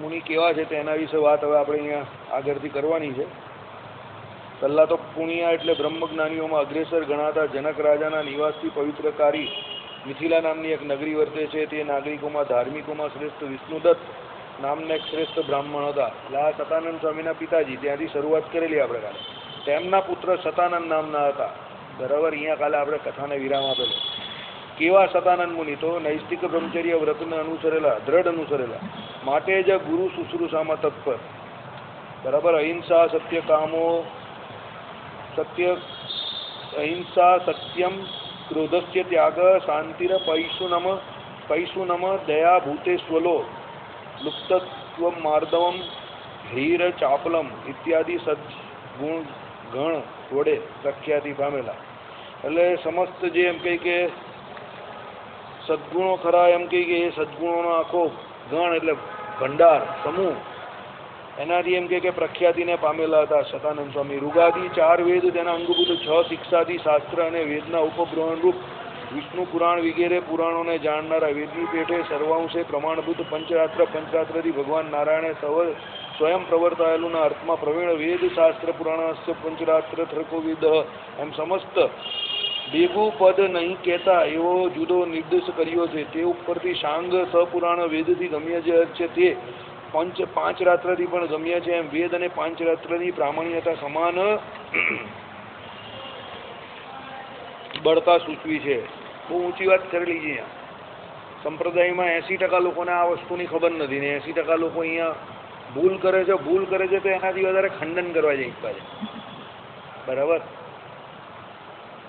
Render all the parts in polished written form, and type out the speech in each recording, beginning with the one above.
મુનિ કેવા છે તેના વિશે વાત હવે આપણે અહીંયા આગળથી કરવાની છે. પહેલાં તો પુણ્યા એટલે બ્રહ્મજ્ઞાનીઓમાં અગ્રેસર ગણાતા જનક રાજાના નિવાસથી પવિત્રકારી મિથિલા નામની એક નગરી વર્તે છે. તે નાગરિકોમાં ધાર્મિકોમાં શ્રેષ્ઠ વિષ્ણુદત્ત નામના એક શ્રેષ્ઠ બ્રાહ્મણ હતા. એટલે આ સતાનંદ સ્વામીના પિતાજી ત્યાંથી શરૂઆત કરેલી આપણે કાલે. તેમના પુત્ર સતાનંદ નામના હતા. બરાબર, અહીંયા કાલે આપણે કથાને વિરામ આપેલો. કેવા સતાનંદ મુનિ તો નૈષ્ટિક બ્રહ્મચર્ય વ્રતને અનુસરેલા, દ્રઢ અનુસરેલા, માટે જ ગુરુ શુશ્રૂષામાં તત્પર. બરાબર, અહિંસા સત્ય કામો સત્ય અહિંસા સત્યમ ક્રોધસ્ય ત્યાગ શાંતિર પૈશુનમ દયા ભૂતે સ્વલો લુપ્તત્વ માર્દવમ ધીર ચાપલમ ઇત્યાદિ સદગુણ ગણ વડે પ્રખ્યાતિ પામેલા. એટલે સમસ્ત જે એમ કહે કે સદગુણો ખરા, એમ કહે કે એ સદગુણોનો આખો ગણ એટલે ભંડાર સમૂહ, એનાથી એમ કે પ્રખ્યાતિને પામેલા હતા સતાનંદ સ્વામી. ઋગાદી 4 વેદ, તેના અંગભૂત 6 શિક્ષાદી શાસ્ત્ર અને વેદના ઉપબ્રહ્મણરૂપ વિષ્ણુ પુરાણ વગેરે પુરાણોને જાણનારા વેદની પેઠે સર્વાંશે પ્રમાણભૂત પંચરાત્રથી ભગવાન નારાયણે સ્વયં પ્રવર્તાયેલુંના અર્થમાં પ્રવીણ વેદ શાસ્ત્ર પુરાણસ્ય પંચરાત્ર થર્કોવિદ એમ સમસ્ત ભેગું પદ નહીં કહેતા એવો જુદો નિર્દેશ કર્યો છે. તે ઉપરથી શાંગ સપુરાણ વેદથી ગમ્ય જે છે તે પાંચ રાત્રથી પણ ગમ્ય છે. એમ વેદ અને પાંચરાત્રની પ્રામાણ્યતા સમાન બળતા સૂચવી છે. બહુ ઊંચી વાત કરેલી છે. અહીંયા સંપ્રદાયમાં 80% લોકોને આ વસ્તુની ખબર નથી ને 80% લોકો અહીંયા ભૂલ કરે છે તો એનાથી વધારે ખંડન કરવા જાય છે. બરાબર,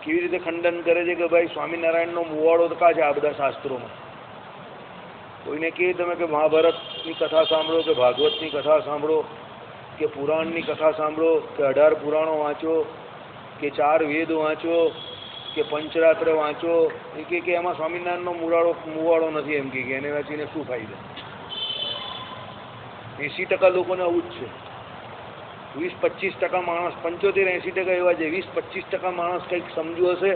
કેવી રીતે ખંડન કરે છે કે ભાઈ સ્વામિનારાયણનો મુવાડો કા છે આ બધા શાસ્ત્રોમાં. કોઈને કહે તમે કે મહાભારતની કથા સાંભળો કે ભાગવતની કથા સાંભળો કે પુરાણની કથા સાંભળો કે 18 પુરાણો વાંચો કે 4 વેદ વાંચો કે પંચરાત્ર વાંચો, એ કે એમાં સ્વામિનારાયણનો મુવાડો નથી. એમ કે એને વાંચીને શું ફાયદો. 80% લોકોને આવું જ છે. 20-25% માણસ, 75-80% એવા છે. 20-25% માણસ કંઈક સમજુ હશે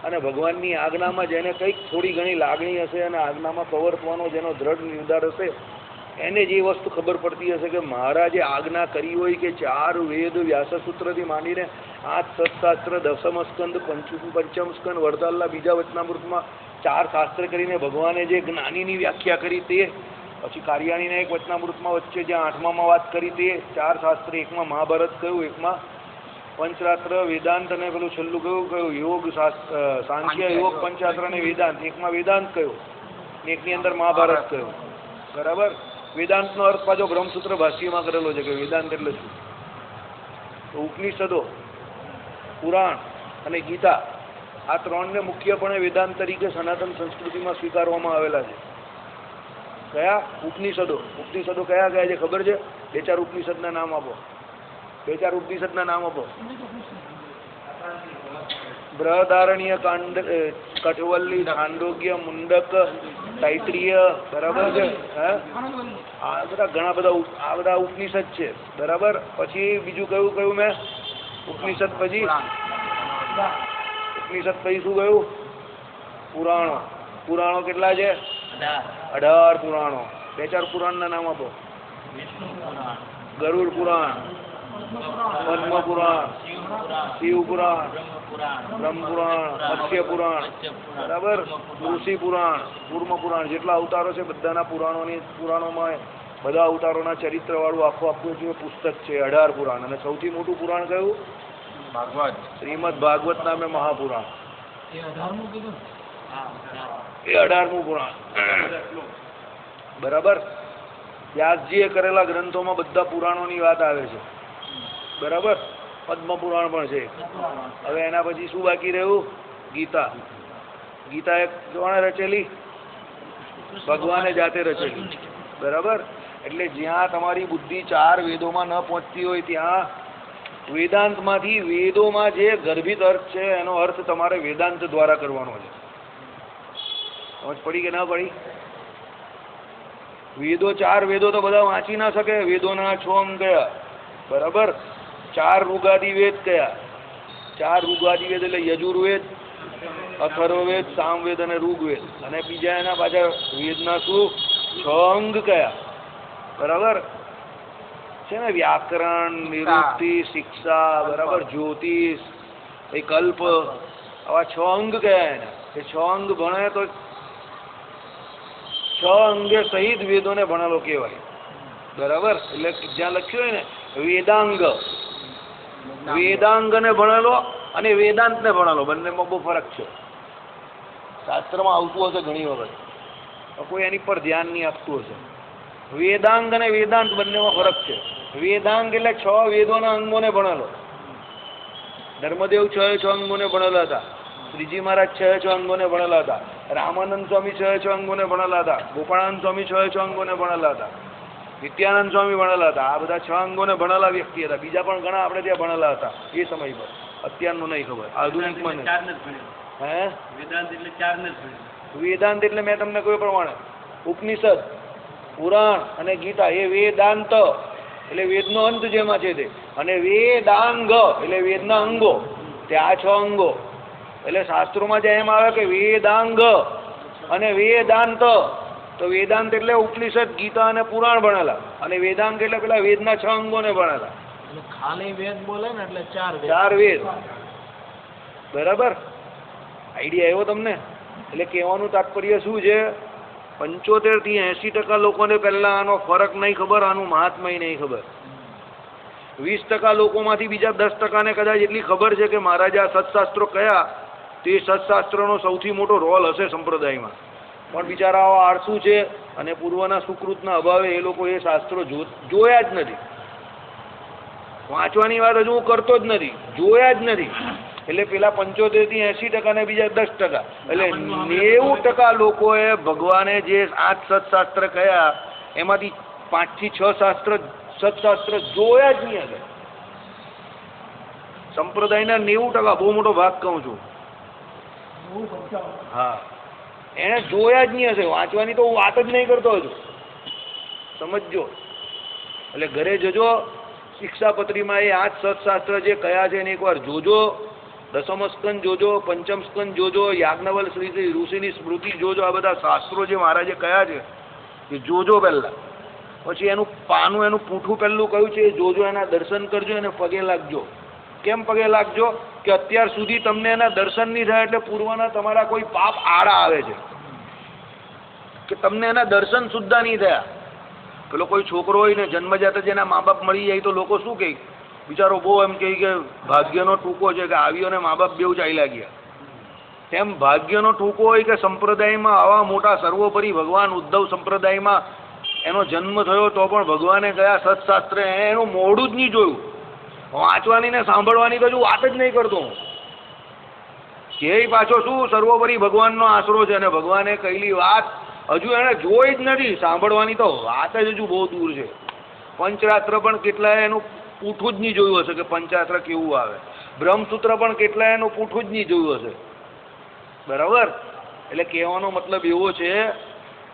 અને ભગવાનની આજ્ઞામાં જેને કંઈક થોડી ઘણી લાગણી હશે અને આજ્ઞામાં પ્રવર્તવાનો જેનો દ્રઢ નિર્ધાર હશે, એને જે વસ્તુ ખબર પડતી હશે કે મહારાજે આજ્ઞા કરી હોય કે 4 વેદ વ્યાસસૂત્રથી માંડીને 8 સત્શાસ્ત્ર, દસમ સ્કંદ, પંચમ સ્કંદ, વરદાલના બીજા વચનામૃતમાં 4 શાસ્ત્ર કરીને ભગવાને જે જ્ઞાનીની વ્યાખ્યા કરી તે, પછી કાર્યાણીના એક વચનામૃતમાં વચ્ચે જ્યાં 8મામાં વાત કરી તે 4 શાસ્ત્ર, એકમાં મહાભારત કહ્યું, એકમાં પંચરાત્ર વેદાંત અને પેલું છેલ્લું કયું યોગ સાંખ્ય યોગ પંચરાત્ર અને વેદાંત, એકમાં વેદાંત કહ્યું, એકની અંદર મહાભારત કહ્યું. બરાબર, વેદાંતનો અર્થ પાછો બ્રહ્મસૂત્ર ભાષ્યમાં કરેલો છે કે વેદાંત એટલે શું. તો ઉપનિષદો, પુરાણ અને ગીતા આ 3ને મુખ્યપણે વેદાંત તરીકે સનાતન સંસ્કૃતિમાં સ્વીકારવામાં આવેલા છે. કયા? ઉપનિષદો. ઉપનિષદો કયા છે ખબર છે? 2-4 ઉપનિષદના નામ આપો. 2-4 ઉપનિષદના નામ આપો. બૃહદારણ્ય, કઠવલ્લી, છાંદોગ્ય, મુંડક, તૈત્રીય. બરાબર છે. આ બધા ઘણા બધા ઉપનિષદ છે. બરાબર, પછી બીજું કયું મેં ઉપનિષદ પછી શું કહ્યું? પુરાણો. પુરાણો કેટલા છે? 18 પુરાણો. 2-4 પુરાણના નામ આપો. ગરુડ પુરાણ, પદ્મ પુરાણ, શિવ પુરાણ, બ્રહ્મ પુરાણ, મત્સ્ય પુરાણ. બરાબર, ઋષિ પુરાણ, કૂર્મ પુરાણ. જેટલા અવતારો છે બધાના પુરાણોમાં બધા અવતારોના ચરિત્ર વાળું આખું જે પુસ્તક છે 18 પુરાણ. અને સૌથી મોટું પુરાણ કયું? ભાગવત. શ્રીમદ ભાગવત નામે મહાપુરાણ. એ 18મું પુરાણ. બરાબર, વ્યાસજીએ કરેલા ગ્રંથોમાં બધા પુરાણોની વાત આવે છે. બરાબર, પદ્મ પુરાણ પણ છે. હવે એના પછી શું બાકી રહ્યું? ગીતા. ગીતા એક કોણે રચેલી? ભગવાને જાતે રચેલી. બરાબર, એટલે જ્યાં તમારી બુદ્ધિ 4 વેદોમાં ન પહોંચતી હોય ત્યાં વેદાંતમાંથી વેદોમાં જે ગર્ભિત અર્થ છે એનો અર્થ તમારે વેદાંત દ્વારા કરવાનો છે. સમજ પડી કે ના પડી? વેદો 4 વેદો તો બધા વાંચી ના શકે. વેદોના 6 અંગ કયા? બરાબર, 4 ઋગાદી વેદ કયા? 4 ઋગાદી વેદ એટલે યજુર્વેદ, અથર્વવેદ, સામવેદ અને ઋગ્વેદ. અને બીજા એના પાછા વેદના શું 6 અંગ કયા? બરાબર છે ને, વ્યાકરણ, નિરુક્તિ, શિક્ષા, બરાબર, જ્યોતિષ, એ કલ્પ, આવા 6 અંગ કહેવાય ને. એ 6 અંગ ભણે તો 6 અંગે સહિત વેદોને ભણેલો કહેવાય. બરાબર, એટલે જ્યાં લખ્યું હોય ને વેદાંગ, વેદાંગને ભણેલો અને વેદાંતને ભણેલો, બંનેમાં બહુ ફરક છે. શાસ્ત્રમાં આવતું હશે ઘણી વખત, કોઈ એની પર ધ્યાન નહીં આપતું હશે. વેદાંગ અને વેદાંત બંનેમાં ફરક છે. વેદાંગ એટલે 6 વેદોના અંગોને ભણેલો. ધર્મદેવ 6 અંગોને ભણેલા હતા. શ્રીજી મહારાજ 6 અંગોને ભણેલા હતા. રામાનંદ સ્વામી 6 અંગોને ભણેલા હતા. ગોપાળાનંદ સ્વામી 6 અંગોને ભણેલા હતા. નિત્યાનંદ સ્વામી ભણેલા હતા. આ બધા 6 અંગોને ભણેલા વ્યક્તિ હતા. બીજા પણ ઘણા આપણે ત્યાં ભણેલા હતા એ સમય પર. અત્યારનું નહીં ખબર, આધુનિકમાં નહીં. હે, વેદાંત એટલે મેં તમને કહ્યું પ્રમાણે ઉપનિષદ, પુરાણ અને ગીતા એ વેદાંત એટલે વેદનો અંત જેમાં છે તે. અને વેદાંગ એટલે વેદના અંગો, તે આ 6 અંગો. એટલે શાસ્ત્રોમાં જે એમ આવે કે વેદાંગ અને વેદાંત, તો વેદાંત એટલે ઉપનિષદ, ગીતા અને પુરાણ ભણેલા, અને વેદાંગ એટલે પેલા વેદના 6 અંગોને ભણેલા. ખાલી વેદ બોલે ને એટલે 4 વેદ. બરાબર, આઈડિયા આવ્યો તમને? એટલે કહેવાનું તાત્પર્ય શું છે, 75 થી 80% લોકોને પહેલા આનો ફરક નહીં ખબર, આનું મહાત્મય નહીં ખબર. 20% લોકોમાંથી બીજા 10%ને કદાચ એટલી ખબર છે કે મહારાજે આ સત્શાસ્ત્રો કયા, તે સત્શાસ્ત્રનો સૌથી મોટો રોલ હશે સંપ્રદાયમાં. પણ બિચારાઓ આળસુ છે અને પૂર્વના સુકૃતના અભાવે એ લોકો એ શાસ્ત્રો જોયા જ નથી. વાંચવાની વાત હજુ હું કરતો જ નથી, જોયા જ નથી. એટલે પેલા 75 થી 80% ને બીજા 10%, એટલે 90% લોકોએ ભગવાને જે 8 સત્શાસ્ત્ર કયા એમાંથી 5 થી 6 સત્શાસ્ત્ર જોયા જ નહીં હશે. સંપ્રદાયના 90%, બહુ મોટો ભાગ કહું છું. હા, એને જોયા જ નહીં હશે. વાંચવાની તો હું વાત જ નહીં કરતો હજુ, સમજજો. એટલે ઘરે જજો, શિક્ષાપત્રીમાં એ 8 સત્શાસ્ત્ર જે કયા છે એને એકવાર જોજો. દસમ સ્કંદ જોજો, પંચમ સ્કંદ જોજો, યાજ્ઞવલ્ક શ્રી ઋષિની સ્મૃતિ જોજો. આ બધા શાસ્ત્રો જે મહારાજે કયા છે એ જોજો પહેલા. પછી એનું પાનું, એનું પૂઠું પહેલું કયું છે એ જોજો, એના દર્શન કરજો, એને પગે લાગજો. કેમ પગે લાગજો? કે અત્યાર સુધી તમને એના દર્શન નહીં થાય એટલે પૂર્વના તમારા કોઈ પાપ આડા આવે છે, કે તમને એના દર્શન સુદ્ધા નહીં થયા. પેલો કોઈ છોકરો હોય ને જન્મજાત જેના મા બાપ મળી જાય તો લોકો શું કહે, બિચારો બહુ એમ કહે કે ભાગ્યનો ટૂંકો છે, કે આવ્યો ને મા બાપ બેઉ ચાલ્યા ગયા. તેમ ભાગ્યનો ટૂંકો હોય કે સંપ્રદાયમાં આવા મોટા સર્વોપરી ભગવાન ઉદ્ધવ સંપ્રદાયમાં એનો જન્મ થયો તો પણ ભગવાને કયા સત્શાસ્ત્ર એનું મોઢું જ નહીં જોયું. વાંચવાની ને સાંભળવાની તો હજુ વાત જ નહીં કરતો હું. કે પાછો શું સર્વોપરી ભગવાનનો આશરો છે, અને ભગવાને કહેલી વાત હજુ એને જોઈ જ નથી. સાંભળવાની તો વાત જ હજુ બહુ દૂર છે. પંચરાત્ર પણ કેટલાય એનું પૂઠું જ નહીં જોયું હશે કે પંચરાત્ર કેવું આવે. બ્રહ્મસૂત્ર પણ કેટલાય એનું પૂઠું જ નહીં જોયું હશે. બરાબર, એટલે કહેવાનો મતલબ એવો છે,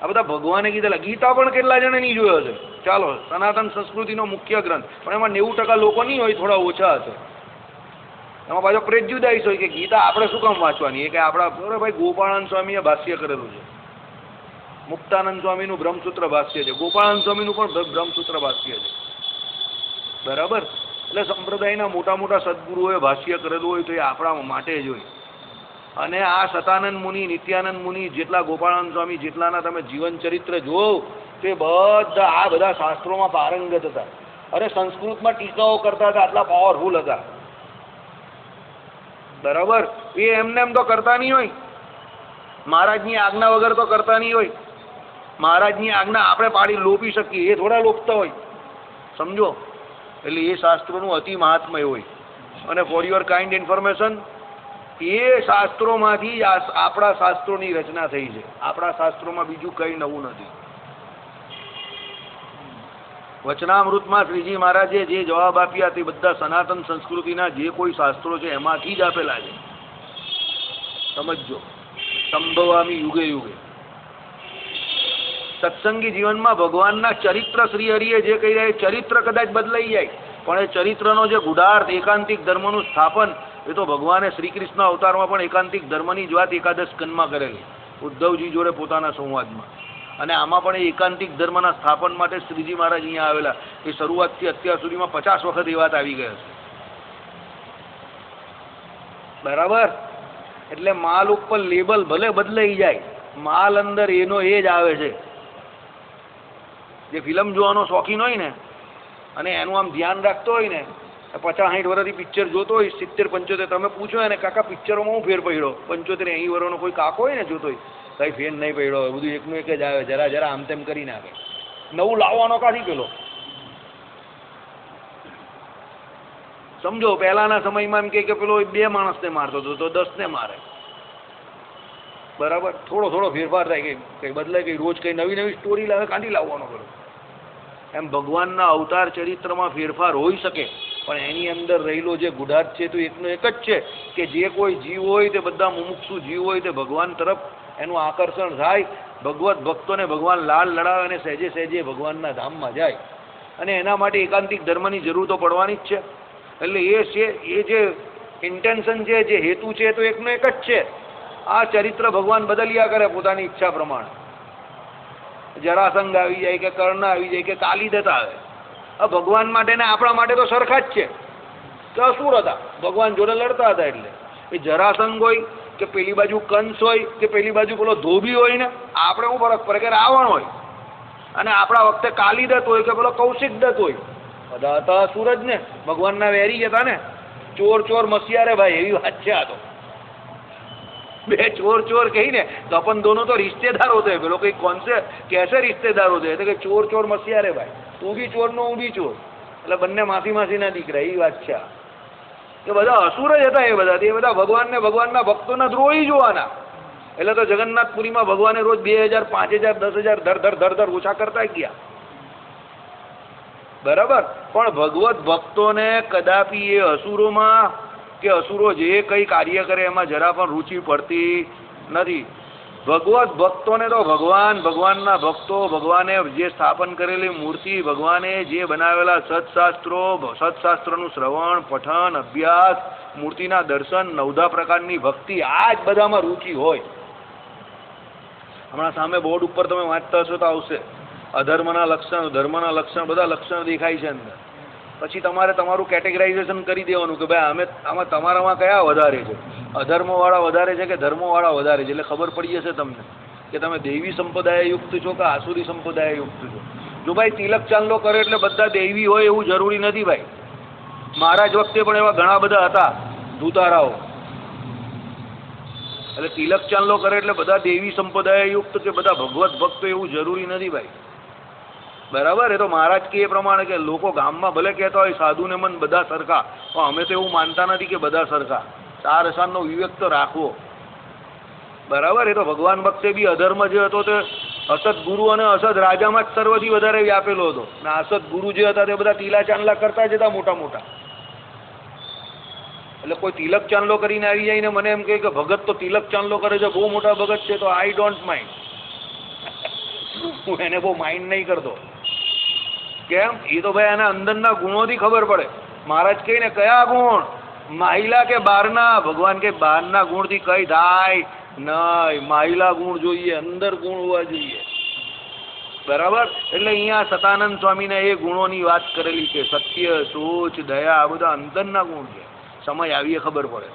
આ બધા ભગવાને કીધેલા. ગીતા પણ કેટલા જણે નહીં જોયો હશે. ચાલો, સનાતન સંસ્કૃતિનો મુખ્ય ગ્રંથ, પણ એમાં 90% લોકો નહીં હોય, થોડા ઓછા હશે. એમાં પાછો પ્રેજ્યુડાઇસ હોય કે ગીતા આપણે શું કામ વાંચવાની, એ કે આપણા બરાબર ભાઈ ગોપાળાનંદ સ્વામીએ ભાષ્ય કરેલું છે, મુક્તાનંદ સ્વામીનું બ્રહ્મસૂત્ર ભાષ્ય છે, ગોપાળાનંદ સ્વામીનું પણ બ્રહ્મસૂત્ર ભાષ્ય છે. બરાબર, એટલે સંપ્રદાયના મોટા મોટા સદગુરુઓએ ભાષ્ય કરેલું હોય તો એ આપણા માટે જ હોય. અને આ સતાનંદ મુનિ, નિત્યાનંદ મુનિ, જેટલા ગોપાળાનંદ સ્વામી, જેટલાના તમે જીવન ચરિત્ર જોવો તે બધા આ બધા શાસ્ત્રોમાં પારંગત હતા. અને સંસ્કૃતમાં ટીકાઓ કરતા હતા, આટલા પાવરફુલ હતા. બરાબર, એ એમને એમ તો કરતા નહીં હોય, મહારાજની આજ્ઞા વગર તો કરતા નહીં હોય. મહારાજની આજ્ઞા આપણે પાડી લોપી શકીએ, એ થોડા લોપતા હોય, સમજો. એટલે એ શાસ્ત્રોનું અતિ મહાત્મય હોય. અને ફોર યોર કાઇન્ડ ઇન્ફોર્મેશન, એ શાસ્ત્રોમાંથી આપણા શાસ્ત્રોની રચના થઈ છે. આપણા શાસ્ત્રોમાં બીજું કંઈ નવું નથી. વચનામૃતમાં શ્રીજી મહારાજે જે જવાબ આપ્યા તે બધા સનાતન સંસ્કૃતિના જે કોઈ શાસ્ત્રો છે એમાંથી જ આપેલા છે. સમજો, સંભવામી યુગે યુગે. સત્સંગી જીવનમાં ભગવાનના ચરિત્ર શ્રી હરિએ જે કહી રહ્યા, ચરિત્ર કદાચ બદલાઈ જાય, પણ એ ચરિત્રનો જે ગુઢાર્થ એકાંતિક ધર્મનું સ્થાપન, એ તો ભગવાને શ્રી કૃષ્ણ અવતારમાં પણ એકાંતિક ધર્મની જ વાત એકાદશ સ્કંદમાં કરેલી, ઉદ્ધવજી જોડે પોતાના સંવાદમાં. અને આમાં પણ એ એકાંતિક ધર્મના સ્થાપન માટે શ્રીજી મહારાજ અહીંયા આવેલા. એ શરૂઆતથી અત્યાર સુધીમાં 50 વખત એ વાત આવી ગયા છે. બરાબર. એટલે માલ ઉપર લેબલ ભલે બદલાઈ જાય, માલ અંદર એનો એ જ આવે છે. જે ફિલ્મ જોવાનો શોખીન હોય ને અને એનું આમ ધ્યાન રાખતો હોય ને, 50-60 વર્ષથી પિક્ચર જોતો હોય, 70-75, તમે પૂછો એને કાકા પિક્ચરોમાં હું ફેર પડ્યો, 75-80 વર્ષનો કોઈ કાકો હોય ને જોતો હોય, કઈ ફેર નહીં પડ્યો, બધું એકનું એક જ આવે, જરા જરા આમ તેમ કરી નાખે, નવું લાવવાનો કાઢી પેલો. સમજો પહેલાના સમયમાં એમ કે પેલો 2 માણસને મારતો હતો તો 10 ને મારે. બરાબર. થોડો ફેરફાર થાય, કઈ બદલાય, કઈ રોજ કઈ નવી નવી સ્ટોરી લાવે, કાંથી લાવવાનો પેલો. એમ ભગવાનના અવતાર ચરિત્રમાં ફેરફાર હોઈ શકે, પણ એની અંદર રહેલો જે ગુઢાર્થ છે તો એકનો એક જ છે કે જે કોઈ જીવ હોય તે બધા મુમુક્ષુ જીવ હોય તે ભગવાન તરફ એનું આકર્ષણ થાય, ભગવત ભક્તોને ભગવાન લાલ લડાવે અને સહેજે સહેજે ભગવાનના ધામમાં જાય. અને એના માટે એકાંતિક ધર્મની જરૂર તો પડવાની જ છે. એટલે એ છે, એ જે ઇન્ટેન્શન છે, જે હેતુ છે તો એકનો એક જ છે. આ ચરિત્ર ભગવાન બદલ્યા કરે પોતાની ઈચ્છા પ્રમાણે. જરાસંઘ આવી જાય કે કર્ણ આવી જાય કે કાલિદત્ત આવે, ભગવાન માટે ને આપણા માટે તો સરખા જ છે કે અસુર હતા, ભગવાન જોડે લડતા હતા. એટલે એ જરાસંઘ હોય કે પેલી બાજુ કંસ હોય કે પેલી બાજુ પેલો ધોબી હોય ને, આપણે શું ફરક પડે કે રાવણ હોય, અને આપણા વખતે કાલિદત્ત હોય કે પેલો કૌશિકદત્ત હોય, બધા હતા અસુર જ ને, ભગવાનના વેરી હતા ને. ચોર મસિયારે ભાઈ, એવી વાત છે. આ તો બે ચોર કહીને તો अपन दोनों तो रिश्तेदार होते हैं. पेलो कहीं कौन से कैसे रिश्तेदार होते हैं, तो कि ચોર મસિયારે ભાઈ, તું બી ચોર નો હું બી ચોર, એટલે બંને માસીના દીકરા. એ વાત છે. કે બધા અસુર જ હતા. એ બધા ભગવાનને ભગવાનના ભક્તોના દ્રોહી જોવાના. એટલે તો જગન્નાથપુરીમાં ભગવાને રોજ 2000, 5000, 10,000 ધર ઓછા કરતા ગયા. બરાબર. પણ ભગવત ભક્તોને કદાપી એ અસુરોમાં કે અસુરો જે કઈ કાર્ય કરે એમાં જરા પણ રુચિ પડતી નથી. ભગવત ભક્તોને તો ભગવાનના ભક્તો, ભગવાને જે સ્થાપન કરેલી મૂર્તિ, ભગવાને જે બનાવેલા સત્શાસ્ત્રોનું શ્રવણ, પઠન, અભ્યાસ, મૂર્તિના દર્શન, 9 પ્રકારની ભક્તિ, આ જ બધામાં રુચિ હોય. હમણાં સામે બોર્ડ ઉપર તમે વાંચતા હશો તો આવશે અધર્મના લક્ષણ, ધર્મના લક્ષણ, બધા લક્ષણ દેખાય છે અંદર. પછી તમારે તમારું કેટેગરાઇઝેશન કરી દેવાનું કે ભાઈ આમાં તમારામાં કયા વધારે છે, અધર્મવાળા વધારે છે કે ધર્મવાળા વધારે છે. એટલે ખબર પડી જશે તમને કે તમે દૈવી સંપ્રદાયયુક્ત છો કે આસુરી સંપ્રદાયયુક્ત છો. જો ભાઈ તિલક ચાંદલો કરે એટલે બધા દૈવી હોય એવું જરૂરી નથી ભાઈ. મહારાજ વખતે પણ એવા ઘણા બધા હતા ધૂતારાઓ. એટલે તિલક ચાંદલો કરે એટલે બધા દેવી સંપ્રદાયયુક્ત કે બધા ભગવત ભક્તો એવું જરૂરી નથી ભાઈ. બરાબર. એ તો મહારાજ કે એ પ્રમાણે કે લોકો ગામમાં ભલે કહેતા હોય સાધુને મન બધા સરખા, પણ અમે તો એવું માનતા નથી કે બધા સરખા. 4 અસાનનો વિવેક તો રાખવો. બરાબર. એ તો ભગવાન ભક્તે બી અધર્મ જે હતો તે અસત ગુરુ અને અસત રાજામાં જ સર્વથી વધારે વ્યાપેલો હતો. ને અસત ગુરુ જે હતા તે બધા તિલા ચાંદલા કરતા જ હતા મોટા. એટલે કોઈ તિલક ચાંદલો કરીને આવી જાય ને મને એમ કહે કે ભગત તો તિલક ચાંદલો કરે છે, બહુ મોટા ભગત છે, તો આઈ ડોન્ટ માઇન્ડ. હું એને બહુ માઇન્ડ નહીં કરતો. કેમ? એ તો ભાઈ એના અંદરના ગુણોથી ખબર પડે. મહારાજ કહીને કયા ગુણ, માહિલા કે બહારના? ભગવાન કે બહારના ગુણથી કઈ થાય નહીં, માહિલા ગુણ જોઈએ, અંદર ગુણ હોવા જોઈએ. બરાબર. એટલે અહીંયા સતાનંદ સ્વામીને એ ગુણોની વાત કરેલી છે. સત્ય, સોચ, દયા, આ બધા અંદરના ગુણ છે. સમય આવીએ ખબર પડે.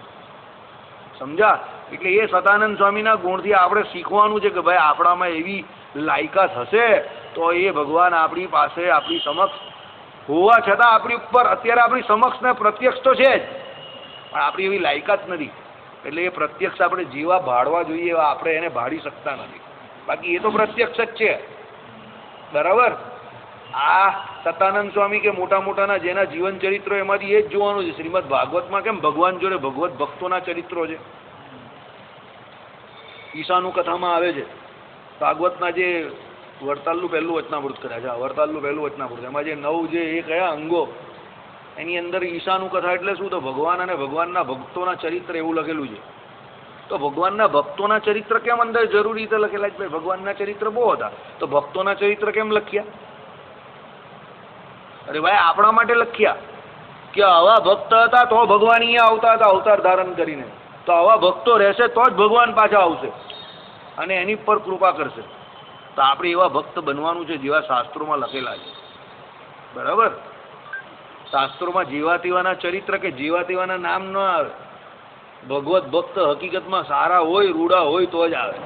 સમજા? એટલે એ સતાનંદ સ્વામીના ગુણથી આપણે શીખવાનું છે કે ભાઈ આપણામાં એવી લાયકાત હશે તો એ ભગવાન આપણી પાસે, આપણી સમક્ષ હોવા છતાં આપણી ઉપર અત્યારે આપણી સમક્ષ ને પ્રત્યક્ષ તો છે જ, પણ આપણી એવી લાયકાત નથી. એટલે એ પ્રત્યક્ષ આપણે જેવા ભાળવા જોઈએ એવા આપણે એને ભાળી શકતા નથી. બાકી એ તો પ્રત્યક્ષ જ છે. બરાબર. આ સતાનંદ સ્વામી કે મોટાના જેના જીવન ચરિત્રો એમાંથી એ જ જોવાનું છે. શ્રીમદ ભાગવતમાં કેમ ભગવાન જોડે ભગવત ભક્તોના ચરિત્રો છે. ઈશાનું કથામાં આવે છે. ભાગવતના જે વરતાલનું પહેલું વચનામૃત કર્યા છે, વરતાલનું પહેલું વચનામૃત, એમાં જે 9 જે એ કયા અંગો, એની અંદર ઈશાનું કથા એટલે શું? તો ભગવાન અને ભગવાનના ભક્તોના ચરિત્ર એવું લખેલું છે. તો ભગવાનના ભક્તોના ચરિત્ર કેમ અંદર જરૂરી રીતે લખેલા છે? ભાઈ ભગવાનના ચરિત્ર બહુ હતા, તો ભક્તોના ચરિત્ર કેમ લખ્યા? અરે ભાઈ આપણા માટે લખ્યા કે આવા ભક્ત હતા તો ભગવાન અહીંયા આવતા હતા અવતાર ધારણ કરીને. તો આવા ભક્તો રહેશે તો જ ભગવાન પાછા આવશે અને એની પર કૃપા કરશે. તો આપણે એવા ભક્ત બનવાનું છે જેવા શાસ્ત્રોમાં લખેલા છે. બરાબર? શાસ્ત્રોમાં જેવા તેવાના ચરિત્ર કે જેવા તેવાના નામ ન આવે. ભગવત ભક્ત હકીકતમાં સારા હોય, રૂડા હોય તો જ આવે.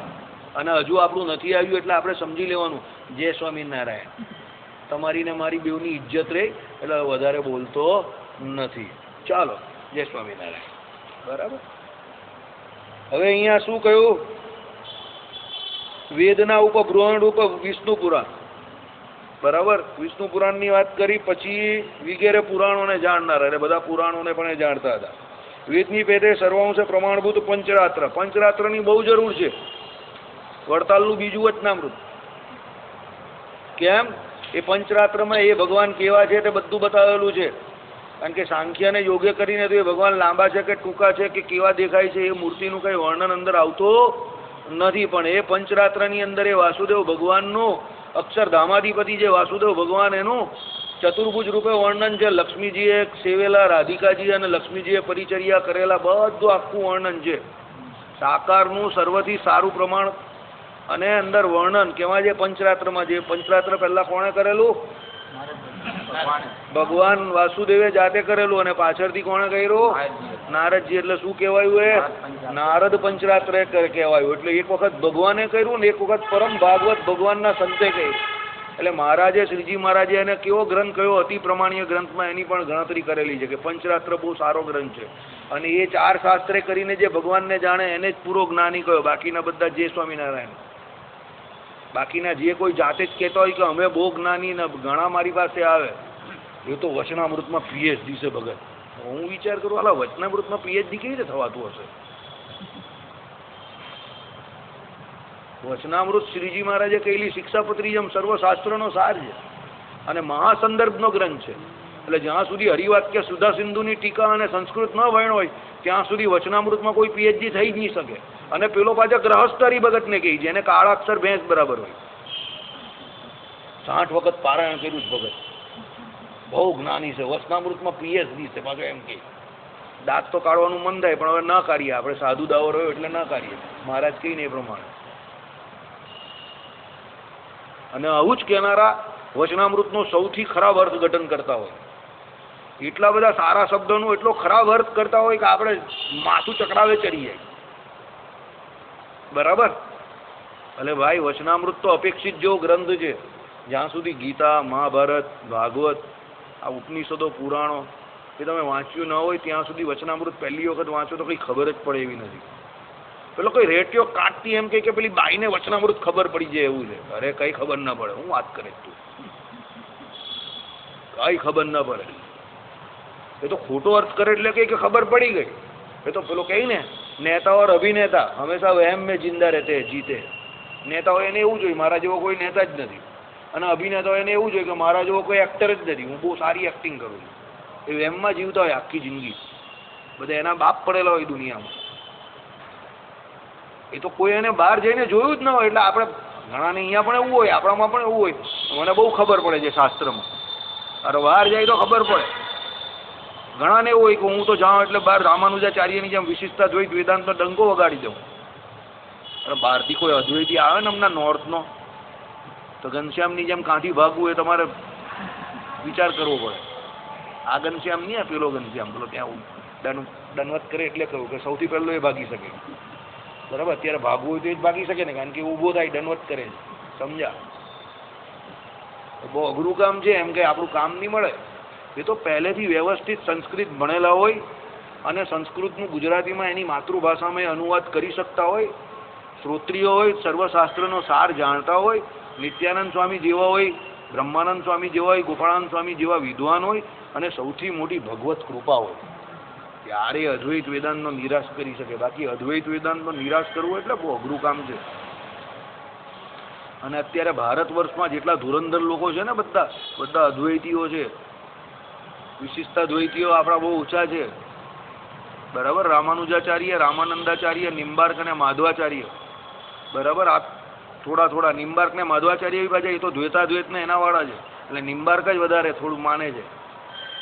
અને હજુ આપણું નથી આવ્યું એટલે આપણે સમજી લેવાનું જય સ્વામિનારાયણ. તમારી ને મારી બેવની ઇજ્જત રહે એટલે વધારે બોલતો નથી. ચાલો, જય સ્વામિનારાયણ. બરાબર? હવે અહીંયા શું કહ્યું? વેદના ઉપર બ્રહ્માંડ ઉપર વિષ્ણુ પુરાણ. બરાબર? વિષ્ણુ પુરાણની વાત કરી, પછી વગેરે પુરાણોને જાણનાર, એટલે બધા પુરાણોને પણ એ જાણતા હતા. વેદની પેટે સર્વાંશે પ્રમાણભૂત પંચરાત્ર. પંચરાત્રની બહુ જરૂર છે. વડતાલનું બીજું વચનામૃત. કેમ? એ પંચરાત્રમાં એ ભગવાન કેવા છે તે બધું બતાવેલું છે. કારણ કે સાંખ્ય અને યોગ્ય કરીને તો એ ભગવાન લાંબા છે કે ટૂંકા છે કે કેવા દેખાય છે એ મૂર્તિનું કંઈ વર્ણન અંદર આવતું નથી. પણ એ પંચરાત્રની અંદર એ વાસુદેવ ભગવાનનું અક્ષરધામાધિપતિ જે વાસુદેવ ભગવાન એનું ચતુર્ભુજ રૂપે વર્ણન છે. લક્ષ્મીજીએ સેવેલા રાધિકાજી અને લક્ષ્મીજીએ પરિચર્યા કરેલા બધું આખું વર્ણન છે. સાકારનું સર્વથી સારું પ્રમાણ અને અંદર વર્ણન કેવા છે પંચરાત્રમાં. જે પંચરાત્ર પહેલા કોણે કરેલું? ભગવાન વાસુદેવે જાતે કરેલું. અને પાછળથી કોણે કર્યું? નારદજી. એટલે શું કહેવાયું? એ નારદ પંચરાત્ર કહેવાયું. એટલે એક વખત ભગવાને કર્યું ને એક વખત પરમ ભાગવત ભગવાનના સંતે કર્યું. એટલે મહારાજે, શ્રીજી મહારાજે એને કેવો ગ્રંથ કયો? અતિ પ્રમાણીય ગ્રંથમાં એની પણ ગણતરી કરેલી છે કે પંચરાત્ર બહુ સારો ગ્રંથ છે. અને એ 4 શાસ્ત્રે કરીને જે ભગવાનને જાણે એને જ પૂરો જ્ઞાની કયો. બાકીના બધા જય સ્વામિનારાયણ. બાકીના જે કોઈ જાતે જ કહેતા હોય કે અમે બહુ જ્ઞાની ને ઘણા મારી પાસે આવે, એ તો વચનામૃતમાં પીએચડી છે ભગત. હું વિચાર કરું, હાલા વચનામૃતમાં પીએચડી કેવી રીતે થવાતું હશે? વચનામૃત શ્રીજી મહારાજે કહેલી શિક્ષાપત્રી જેમ સર્વશાસ્ત્રનો સાર છે અને મહાસંદર્ભનો ગ્રંથ છે. એટલે જ્યાં સુધી હરિવાક્ય સુધા સિંધુની ટીકા અને સંસ્કૃત ન વણ હોય ત્યાં સુધી વચનામૃતમાં કોઈ પીએચડી થઈ જ નહીં શકે. અને પેલો પાછા ગ્રહસ્થ હરિભગતને કહે, જેને કાળા અક્ષર ભેંસ બરાબર હોય. 60 વખત પારાયણ કર્યું જ ભગત, બહુ જ્ઞાની છે, વચનામૃતમાં પીએચડી છે. પાછું એમ કે દાંત તો કાઢવાનું મન થાય પણ હવે ન કાઢીએ આપણે, સાધુ દાવો રહ્યો એટલે ન કાઢીએ. મહારાજ કહીને એ પ્રમાણે. અને આવું જ કહેનારા વચનામૃતનો સૌથી ખરાબ અર્થઘટન કરતા હોય. એટલા બધા સારા શબ્દોનું એટલો ખરાબ અર્થ કરતા હોય કે આપણે માથું ચકડાવે ચડી જાય. બરાબર? એટલે ભાઈ વચનામૃત તો અપેક્ષિત જેવો ગ્રંથ છે. જ્યાં સુધી ગીતા, મહાભારત, ભાગવત, આ ઉપનિષદો, પુરાણો એ તમે વાંચ્યું ન હોય ત્યાં સુધી વચનામૃત પહેલી વખત વાંચો તો કંઈ ખબર જ પડે એવી નથી. પેલો કોઈ રેટિયો કાઢતી એમ કે પેલી બાઈને વચનામૃત ખબર પડી જાય એવું છે. અરે કઈ ખબર ના પડે. હું વાત કરે તું, કઈ ખબર ના પડે. એ તો ખોટો અર્થ કરે એટલે કે ખબર પડી ગઈ. એ તો પેલો કહે ને, નેતા ઓર અભિનેતા હંમેશા વહેમ મેં જિંદા રહેતે જીતે. નેતાઓ એને એવું જોઈએ મારા જેવો કોઈ નેતા જ નથી, અને અભિનેતાઓ એને એવું જોઈએ કે મારા જેવો કોઈ એક્ટર જ નથી, હું બહુ સારી એક્ટિંગ કરું છું. એ વહેમમાં જીવતા હોય આખી જિંદગી. બધા એના બાપ પડેલા હોય દુનિયામાં. એ તો કોઈ એને બહાર જઈને જોયું જ ન હોય. એટલે આપણે ઘણાને અહીંયા પણ એવું હોય, આપણામાં પણ એવું હોય. મને બહુ ખબર પડે છે શાસ્ત્રમાં. અરે બહાર જાય તો ખબર પડે. ઘણાને એવું હોય કે હું તો જાઉં એટલે બહાર રામાનુજાચાર્યની જેમ વિશિષ્ટતા જોઈ વેદાંતનો ડંકો વગાડી દઉં. અરે બહારથી કોઈ અદ્વૈતી આવે ને હમણાં નોર્થનો, તો ઘનશ્યામની જેમ કાંથી ભાગવું એ તમારે વિચાર કરવો પડે. આ ઘનશ્યામ નહીં, પેલો ઘનશ્યામ, પેલો ત્યાં દંડવત કરે એટલે કહ્યું કે સૌથી પહેલો એ ભાગી શકે. બરાબર? અત્યારે ભાગવું હોય તો એ જ ભાગી શકે ને, કારણ કે ઊભો થાય દંડવત કરે છે. સમજા? બહુ અઘરું કામ છે. એમ કે આપણું કામ નહીં મળે. એ તો પહેલેથી વ્યવસ્થિત સંસ્કૃત ભણેલા હોય અને સંસ્કૃતનું ગુજરાતીમાં એની માતૃભાષામાં અનુવાદ કરી શકતા હોય, શ્રોત્રિય હોય, સર્વશાસ્ત્રનો સાર જાણતા હોય, નિત્યાનંદ સ્વામી જેવા હોય, બ્રહ્માનંદ સ્વામી જેવા હોય, ગોપાળાનંદ સ્વામી જેવા વિદ્વાન હોય, અને સૌથી મોટી ભગવત કૃપા હોય. ત્યારે અદ્વૈત વેદાંતનો નિરાશ કરી શકે. બાકી અદ્વૈત વેદાંતનો નિરાશ કરવો એટલે બહુ અઘરું કામ છે. અને અત્યારે ભારત વર્ષમાં જેટલા ધુરંધર લોકો છે ને, બધા અદ્વૈતીઓ છે. વિશિષ્ટ દ્વૈતીઓ આપણા બહુ ઊંચા છે. બરાબર? રામાનુજાચાર્ય, રામાનંદાચાર્ય, નિમ્બાર્ક અને માધવાચાર્ય. બરાબર? આ થોડા નિમ્બાર્ક ને માધવાચાર્ય પાછા એ તો દ્વૈતાદ્વૈત ને એના વાળા છે. એટલે નિમ્બાર્ક જ વધારે થોડું માને છે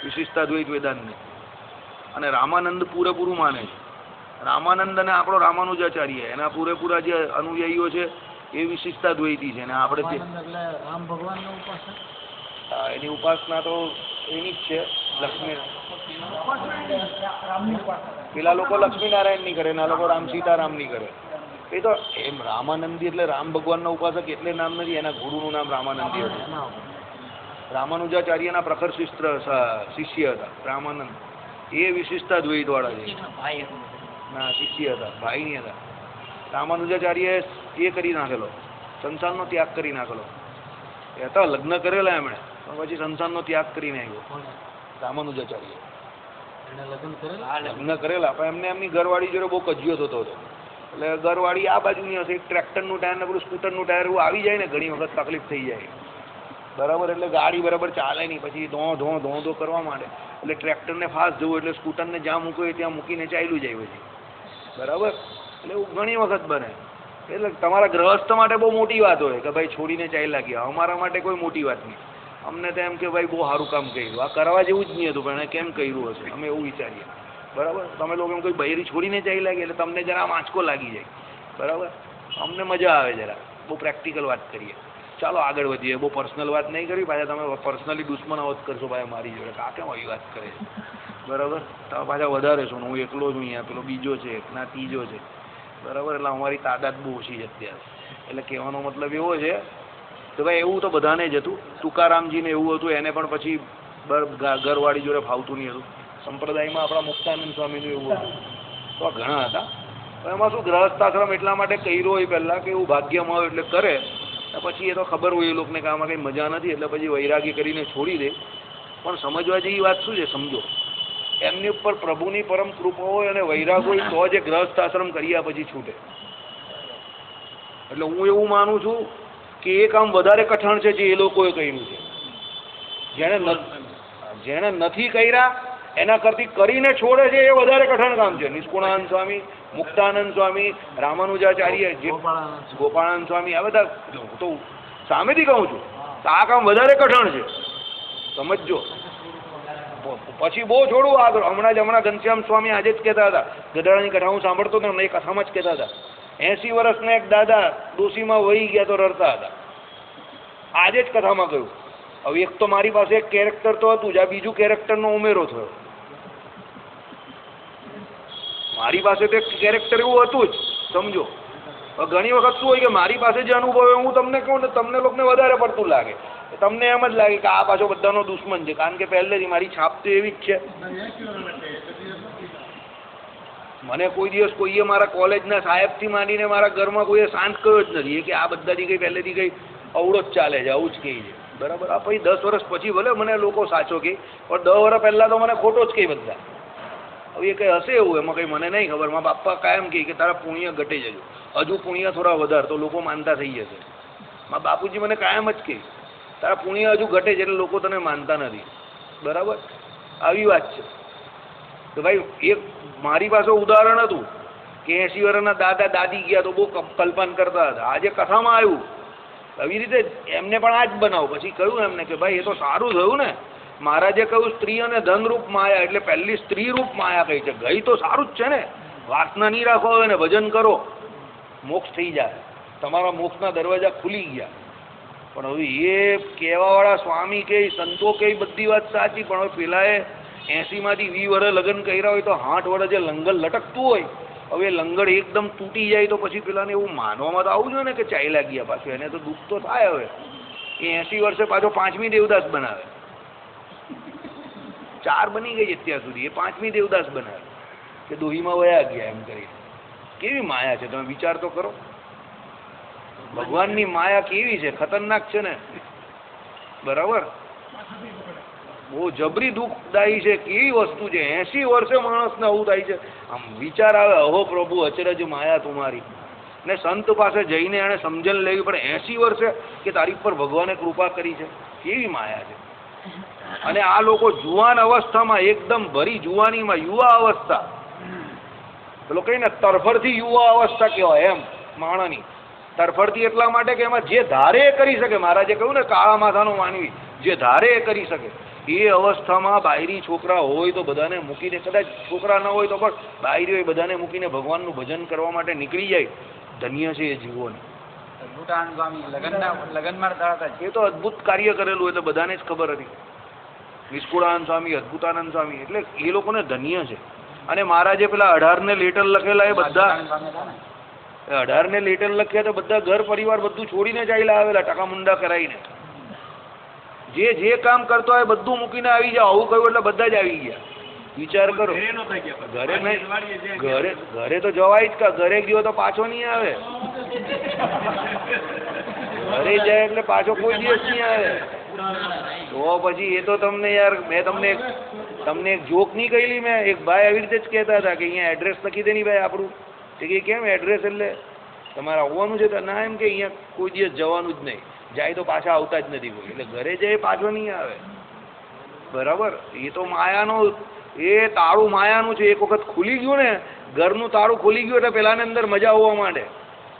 વિશિષ્ટાદ્વૈત વેદાંતને, અને રામાનંદ પૂરેપૂરું માને છે. રામાનંદ અને આપણો રામાનુજાચાર્ય એના પૂરેપૂરા જે અનુયાયીઓ છે એ વિશિષ્ટતા દ્વૈતી છે. અને આપણે રામાનંદ એટલે રામ ભગવાનનો ઉપાસક. એની ઉપાસના તો એની જ છે, લક્ષ્મી. પેલા લોકો લક્ષ્મીનારાયણની કરે ને આ લોકો રામ સીતારામની કરે. એ તો એમ રામાનંદી એટલે રામ ભગવાનના ઉપાસક એટલે નામ નથી, એના ગુરુનું નામ રામાનંદી હતું. રામાનુજાચાર્યના પ્રખર શિષ્ય હતા રામાનંદ. એ વિશિષ્ટતા દ્વૈતવાળા છે. ના, શિષ્ય હતા, ભાઈ નહીં હતા. રામાનુજાચાર્યએ એ કરી નાખેલો, સંસારનો ત્યાગ કરી નાખેલો. એ હતા લગ્ન કરેલા એમણે, પણ પછી સંસારનો ત્યાગ કરી નાખ્યો રામાનુજાચાર્ય. લગ્ન કરેલા પણ એમને એમની ઘરવાળી જોડે બહુ કજિયો થતો હતો. એટલે ઘરવાળી આ બાજુની હશે, ટ્રેક્ટરનું ટાયર ને પેલું સ્કૂટરનું ટાયર એવું આવી જાય ને ઘણી વખત તકલીફ થઈ જાય, બરાબર. એટલે ગાડી બરાબર ચાલે નહીં, પછી ધો કરવા માંડે. એટલે ટ્રેક્ટરને ફાસ્ટ જવું એટલે સ્કૂટરને જ્યાં મૂકવું હોય ત્યાં મૂકીને ચાલ્યું જાય પછી, બરાબર. એટલે એવું ઘણી વખત બને. એટલે તમારા ગ્રહસ્થ માટે બહુ મોટી વાત હોય કે ભાઈ છોડીને ચાલ્યા ગયા. અમારા માટે કોઈ મોટી વાત નહીં. અમને તો એમ કે ભાઈ બહુ સારું કામ કર્યું, આ કરવા જેવું જ નહીં હતું પણ એને કેમ કર્યું હશે, અમે એવું વિચારીએ, બરાબર. તમે લોકો એમ કોઈ બૈરી છોડીને ચાલ્યા ગયા એટલે તમને જરા આંચકો લાગી જાય, બરાબર. અમને મજા આવે જરા, બહુ પ્રેક્ટિકલ વાત કરીએ. ચાલો આગળ વધીએ. બહુ પર્સનલ વાત નહીં કરવી, પાછા તમે પર્સનલી દુશ્મનાવત કરશો ભાઈ મારી જોડે, આ કેમ આવી વાત કરે છે, બરાબર. તમે પાછા વધારે છો ને હું એકલો છું અહીંયા, પેલો બીજો છે ના ત્રીજો છે, બરાબર. એટલે અમારી તાકાત બહુ ઓછી છે અત્યારે. એટલે કહેવાનો મતલબ એવો છે કે ભાઈ એવું તો બધાને જ હતું. તુકારામજીને એવું હતું, એને પણ પછી ઘરવાળી જોડે ફાવતું નહીં હતું. સંપ્રદાયમાં આપણા મુક્તાનંદ સ્વામીનું એવું હતું. તો ઘણા હતા. એમાં શું ગ્રહસ્થાશ્રમ એટલા માટે કર્યો હોય પહેલાં કે એવું ભાગ્યમાં હોય એટલે કરે, પછી એ તો ખબર હોય એ લોકોને કે આમાં કંઈ મજા નથી એટલે પછી વૈરાગી કરીને છોડી દે. પણ સમજવા જેવી વાત શું છે સમજો, એમની ઉપર પ્રભુની પરમ કૃપા હોય અને વૈરાગ હોય તો જ ગ્રહસ્થાશ્રમ કર્યા પછી છૂટે. એટલે હું એવું માનું છું કે એ કામ વધારે કઠણ છે જે એ લોકોએ કર્યું છે. જેણે નથી કર્યા એના કરતી કરીને છોડે છે એ વધારે કઠણ કામ છે. નિષ્કુળાનંદ સ્વામી, મુક્તાનંદ સ્વામી, રામાનુજાચાર્ય, ગોપાળાનંદ સ્વામી, આ બધા તો સામેથી કહું છું આ કામ વધારે કઠણ છે, સમજજો. પછી બહુ છોડું આગળ. હમણાં ઘનશ્યામ સ્વામી આજે જ કહેતા હતા, ગધાડાની કથા હું સાંભળતો હતો ને એ કથામાં જ કહેતા હતા, 80 વર્ષના એક દાદા ડોશીમાં વહી ગયા તો રડતા હતા. આજે જ કથામાં કહ્યું. હવે એક તો મારી પાસે એક કેરેક્ટર તો હતું જ, આ બીજું કેરેક્ટરનો ઉમેરો થયો. મારી પાસે તો એક કેરેક્ટર એવું હતું જ, સમજો. ઘણી વખત શું હોય કે મારી પાસે જે અનુભવ હોય હું તમને કહું ને તમને લોકોને વધારે પડતું લાગે, તમને એમ જ લાગે કે આ પાછો બધાનો દુશ્મન છે, કારણ કે પહેલેથી મારી છાપ તો એવી જ છે. મને કોઈ દિવસ કોઈએ મારા કોલેજના સાહેબથી માંડીને મારા ઘરમાં કોઈએ શાંત કર્યો જ નથી કે આ બધાથી કંઈ પહેલેથી કંઈ અવળો જ ચાલે છે, આવું જ કહે છે, બરાબર. આ પછી 10 વર્ષ પછી ભલે મને લોકો સાચો કહે, પણ 10 વર્ષ પહેલાં તો મને ખોટો જ કહે બધા. હવે એ કંઈ હશે એવું, એમાં કંઈ મને નહીં ખબર. મારા બાપા કાયમ કહે કે તારા પુણ્ય ઘટી જજો, હજુ પુણ્ય થોડા વધારે તો લોકો માનતા થઈ જશે. મારા બાપુજી મને કાયમ જ કહે તારા પુણ્ય હજુ ઘટે છે એટલે લોકો તને માનતા નથી, બરાબર. આવી વાત છે. તો ભાઈ એક મારી પાસે ઉદાહરણ હતું કે 80 વર્ષના દાદા દાદી ગયા તો બહુ કલ્પના કરતા હતા. આજે કથામાં આવ્યું આવી રીતે એમને પણ આ જ બનાવો. પછી કહ્યું એમને કે ભાઈ એ તો સારું થયું ને, મહારાજે કહ્યું સ્ત્રી અને ધનરૂપ માયા, એટલે પહેલી સ્ત્રી રૂપ માયા કહી છે. ગઈ તો સારું જ છે ને, વાસના નહીં રાખો હોય ને ભજન કરો, મોક્ષ થઈ જાય, તમારા મોક્ષના દરવાજા ખુલી ગયા. પણ હવે એ કહેવાવાળા સ્વામી કે સંતો કે બધી વાત સાચી, પણ હવે પેલાએ 80માંથી 20 વર્ષ લગ્ન કર્યા હોય તો 60 વર્ષ જે લંગર લટકતું હોય, હવે લંગર એકદમ તૂટી જાય તો પછી પેલાને એવું માનવામાં તો આવું જોઈએ ને કે ચાલ્યા ગયા પાછું. એને તો દુઃખ તો થાય. હવે એ 80 વર્ષે પાછો 5મી દેવદાસ બનાવે. 4 બની ગઈ અત્યાર સુધી, એ 5મી દેવદાસ બનાવે કે દોહીમાં વયા ગયા એમ કરી. કેવી માયા છે, તમે વિચાર તો કરો. ભગવાનની માયા કેવી છે, ખતરનાક છે ને, બરાબર. બહુ જબરી દુઃખદાયી છે, કેવી વસ્તુ છે. 80 વર્ષે માણસને આવું થાય છે. આમ વિચાર આવે, અહો પ્રભુ અચરજ માયા તુમારી. ને સંત પાસે જઈને એને સમજણ લેવી પડે 80 વર્ષે કે તારી પર ભગવાને કૃપા કરી છે, કેવી માયા છે. અને આ લોકો જુવાન અવસ્થામાં, એકદમ ભરી જુવાનીમાં, યુવા અવસ્થા, પેલો કહીને તરફડથી યુવા અવસ્થા કહેવાય એમ. માણસની તરફડથી એટલા માટે કે એમાં જે ધારે એ કરી શકે. મહારાજે કહ્યું ને કાળા માથાનો માનવી જે ધારે એ કરી શકે. એ અવસ્થામાં બાયરી છોકરા હોય તો બધાને મૂકીને, કદાચ છોકરા ન હોય તો પણ બાયરી હોય બધાને મૂકીને ભગવાનનું ભજન કરવા માટે નીકળી જાય. ધન્ય છે એ જીવોને. ભૂટાન સ્વામી લગનમાં દાડા એ તો અદ્ભુત કાર્ય કરેલું એટલે બધાને જ ખબર હતી. નિષ્કુળાનંદ સ્વામી, અદ્ભુતાનંદ સ્વામી એટલે એ લોકોને ધન્ય છે. અને મહારાજે પેલા 18 લેટર લખેલા એ બધા 18 લેટર લખ્યા તો બધા ઘર પરિવાર બધું છોડીને ચાલ્યા આવેલા ટકા મુંડા કરાવીને. જે કામ કરતો હોય બધું મૂકીને આવી જાવ આવું કહ્યું એટલે બધા જ આવી ગયા. વિચાર કરો, ઘરે તો જવાય જ કા, ઘરે ગયો તો પાછો નહીં આવે. ઘરે જાય એટલે પાછો કોઈ દિવસ નહીં આવે. તો પછી એ તો તમને યાર મેં તમને એક જોક નહીં કહેલી મેં. એક ભાઈ આવી રીતે જ કહેતા હતા કે અહીંયા એડ્રેસ લખી દે નહીં ભાઈ આપણું. તો કે કેમ એડ્રેસ એટલે તમારે આવવાનું છે? તો ના, એમ કે અહીંયા કોઈ દિવસ જવાનું જ નહીં, જાય તો પાછા આવતા જ નથી કોઈ. એટલે ઘરે જાય પાછો નહીં આવે. બરાબર? એ તો માયાનું, એ તાળું માયાનું છે. એક વખત ખુલી ગયું ને, ઘરનું તાળું ખુલી ગયું એટલે પેલાને અંદર મજા આવવા માંડે.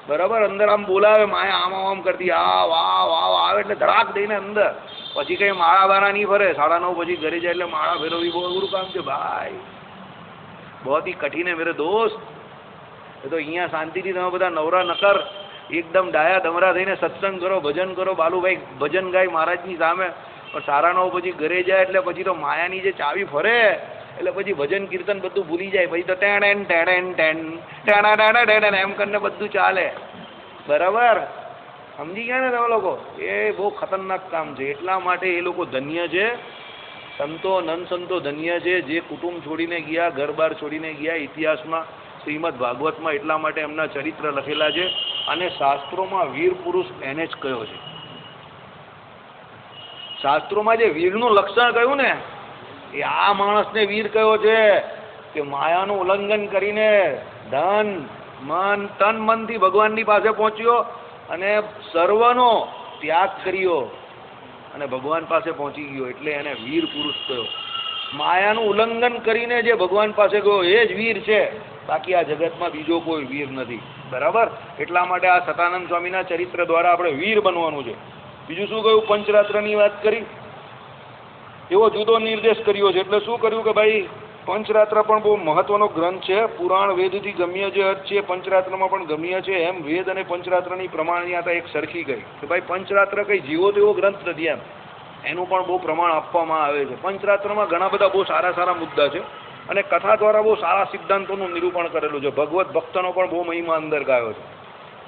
બરાબર? અંદર આમ બોલાવે માયા, આમ કરતી આ વાહ વાહ આવે એટલે ધડાક દઈને અંદર. પછી કઈ માળા બાળા નહીં ફરે. 9:30 પછી ઘરે જાય એટલે માળા ફેરવવી બહુ અઘરું કામ છે ભાઈ, બહુ ही कठिन है मेरे दोस्त. એ તો અહીંયા શાંતિથી તમે બધા નવરા નકર એકદમ ડાયા દમરા થઈને સત્સંગ કરો, ભજન કરો. બાલુભાઈ ભજન ગાય મહારાજની સામે. પણ 9:30 પછી ઘરે જાય એટલે પછી તો માયાની જે ચાવી ફરે એટલે પછી ભજન કીર્તન બધું ભૂલી જાય. પછી તો ટેણ ટેણ ટેણ ટેણ એમ કરીને બધું ચાલે. બરાબર? સમજી ગયા ને તમે લોકો? એ બહુ ખતરનાક કામ છે. એટલા માટે એ લોકો ધન્ય છે. સંતો નન સંતો ધન્ય છે જે કુટુંબ છોડીને ગયા, ઘર-બાર છોડીને ગયા. ઇતિહાસમાં શ્રીમદ ભાગવતમાં એટલા માટે એમના ચરિત્ર લખેલા છે. અને શાસ્ત્રોમાં વીર પુરુષ એને જ કયો છે. શાસ્ત્રોમાં જે વીરનું લક્ષણ કહ્યું ને એ આ માણસને વીર કયો છે કે માયાનું ઉલ્લંઘન કરીને ધન મન તન મનથી ભગવાનની પાસે પહોંચ્યો અને સર્વનો ત્યાગ કર્યો અને ભગવાન પાસે પહોંચી ગયો એટલે એને વીર પુરુષ કયો. માયાનું ઉલ્લંઘન કરીને જે ભગવાન પાસે ગયો એ જ વીર છે. બાકી આ જગતમાં બીજો કોઈ વીર નથી. બરાબર? એટલા માટે આ સતાનંદ સ્વામીના ચરિત્ર દ્વારા આપણે વીર બનવાનું છે. બીજું શું કહ્યું? પંચરાત્રની વાત કરી, એવો જુદો નિર્દેશ કર્યો છે. એટલે શું કર્યું કે ભાઈ પંચરાત્ર પણ બહુ મહત્વનો ગ્રંથ છે. પુરાણ વેદથી ગમ્ય જે અર્થ છે પંચરાત્રમાં પણ ગમ્ય છે. એમ વેદ અને પંચરાત્રની પ્રમાણ્યતા એક સરખી ગઈ કે ભાઈ પંચરાત્ર કઈ જીવો તેવો ગ્રંથ નથી. એનું પણ બહુ પ્રમાણ આપવામાં આવે છે. પંચરાત્રમાં ઘણા બધા બહુ સારા સારા મુદ્દા છે અને કથા દ્વારા બહુ સારા સિદ્ધાંતોનું નિરૂપણ કરેલું છે. ભગવત ભક્તનો પણ બહુ મહિમા અંદર ગાયો છે.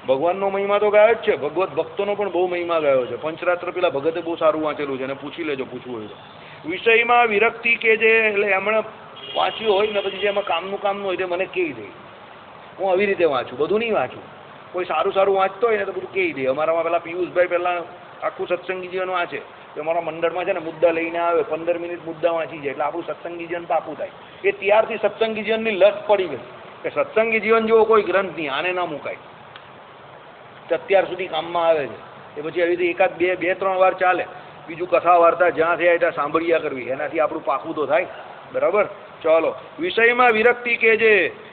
ભગવાનનો મહિમા તો ગાયો જ છે, ભગવત ભક્તોનો પણ બહુ મહિમા ગાયો છે. પંચરાત્ર પેલા ભગતે બહુ સારું વાંચેલું છે અને પૂછી લેજો પૂછવું હોય તો. વિષયમાં વિરક્તિ કે જે એટલે એમણે વાંચ્યું હોય ને પછી જે એમાં કામનું હોય તે મને કહી દે. હું આવી રીતે વાંચું, બધું નહીં વાંચું. કોઈ સારું વાંચતો હોય ને તો બધું કહી દે. અમારામાં પેલા પિયુષભાઈ પહેલાં આખું સત્સંગી જીવન વાંચે. તો અમારા મંડળમાં છે ને મુદ્દા લઈને આવે, 15 મિનિટ મુદ્દા વાંચી જાય એટલે આપણું સત્સંગી જીવન પાકું થાય. એ ત્યારથી સત્સંગી જીવનની લત પડી ગઈ કે સત્સંગી જીવન જેવો કોઈ ગ્રંથ નહીં, આને ના મુકાય. અત્યાર સુધી કામમાં આવે છે. એ પછી આવી રીતે એકાદ બે ત્રણ વાર ચાલે. બીજું કથા વાર્તા જ્યાં થયા ત્યાં સાંભળ્યા કરવી, એનાથી આપણું પાકું તો થાય. બરાબર? ચાલો. વિષયમાં વિરક્તિ કે જે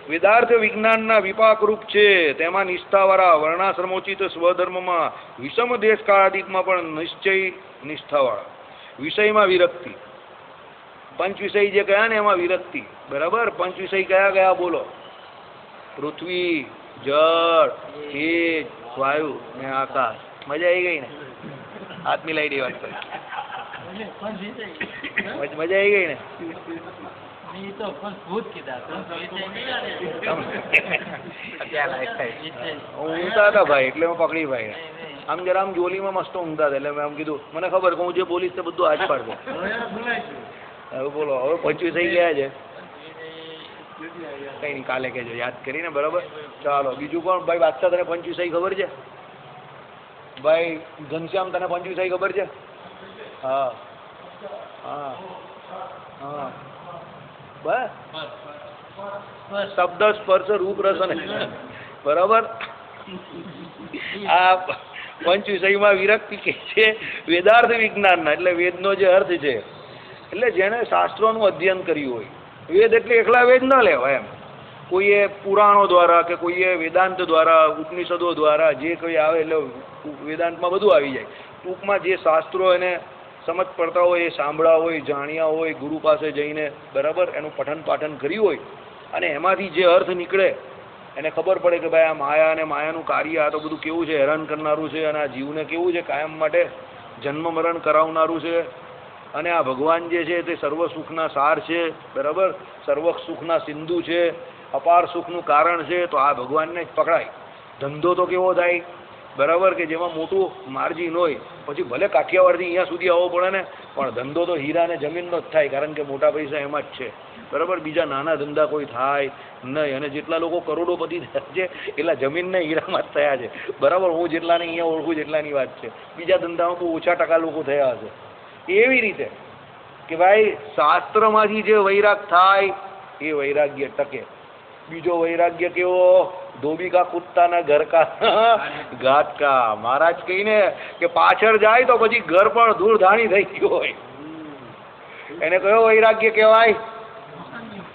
વેદાર્થ વિજ્ઞાનના વિપાકરૂપ છે તેમાં નિષ્ઠાવાળા વર્ણાશ્રમોચિત સ્વધર્મમાં વિષમ દેશ કાળાદીપમાં પણ નિશ્ચય નિષ્ઠાવાળા. વિષયમાં વિરક્તિ, પંચ વિષય જે કયા ને એમાં વિરક્તિ. બરાબર? પંચ વિષય કયા બોલો? પૃથ્વી, જળ, તેજ, વાયુ ને આકાશ. મજા આવી ગઈ ને? હાથ મિલાઈ દે વાત કરી. મજા આવી ગઈ ને? ઊંઘતા હતા ભાઈ એટલે મેં પકડી ભાઈ. આમ જરા આમ જોલીમાં મસ્ત ઊંઘતા હતા એટલે મેં આમ કીધું મને ખબર કે હું જે બોલીશ તે બધું આજ પાડશે. હવે બોલો, હવે 25 થઈ ગયા છે. કઈ નહીં, કાલે કહેજો યાદ કરીને. બરાબર? ચાલો. બીજું કોણ? ભાઈ બાદશાહ, તને 25 ખબર છે? ભાઈ ઘનશ્યામ, તને 25 ખબર છે? હા હા હા. બસ શબ્દ સ્પર્શ રૂપ રસ અને બરાબર. આ પંચ વિષયમાં વિરક્તિ કે છે વેદાર્થ વિજ્ઞાનના એટલે વેદનો જે અર્થ છે એટલે જેણે શાસ્ત્રોનું અધ્યયન કર્યું હોય. વેદ એટલે એકલા વેદ ન લેવાય એમ. કોઈએ પુરાણો દ્વારા કે કોઈએ વેદાંત દ્વારા ઉપનિષદો દ્વારા જે કોઈ આવે એટલે વેદાંતમાં બધું આવી જાય. ટૂંકમાં જે શાસ્ત્રો એને સમજ પડતા હોય, એ સાંભળ્યા હોય, જાણ્યા હોય, ગુરુ પાસે જઈને બરાબર એનું પઠન પાઠન કર્યું હોય અને એમાંથી જે અર્થ નીકળે એને ખબર પડે કે ભાઈ આ માયા અને માયાનું કાર્ય આ તો બધું કેવું છે, હેરાન કરનારું છે, અને આ જીવને કેવું છે કાયમ માટે જન્મ મરણ કરાવનારું છે, અને આ ભગવાન જે છે તે સર્વ સુખના સાર છે, બરાબર, સર્વ સુખના સિંધુ છે, અપાર સુખનું કારણ છે. તો આ ભગવાનને જ પકડાય. ધંધો તો કેવો થાય, બરાબર, કે જેમાં મોટું માર્જિન હોય, પછી ભલે કાઠિયાવાડથી અહીંયા સુધી આવવો પડે ને, પણ ધંધો તો હીરા અને જમીનનો જ થાય, કારણ કે મોટા પૈસા એમાં જ છે, બરાબર. બીજા નાના ધંધા કોઈ થાય નહીં. અને જેટલા લોકો કરોડોપતિ થયા છે એટલા જમીનને હીરામાં જ થયા છે, બરાબર. હું જેટલાને અહીંયા ઓળખું જેટલાની વાત છે. બીજા ધંધામાં બહુ ઓછા ટકા લોકો થયા હશે. એવી રીતે કે ભાઈ શાસ્ત્રમાંથી જે વૈરાગ થાય એ વૈરાગ્ય ટકે. બીજો વૈરાગ્ય કેવો? ધોબી કા કુત્તાના ઘર કા ઘાટ કા. મહારાજ કહીને કે પાછળ જાય તો પછી ઘર પણ ધૂળધાણી થઈ ગયો હોય. એને કયો વૈરાગ્ય કહેવાય?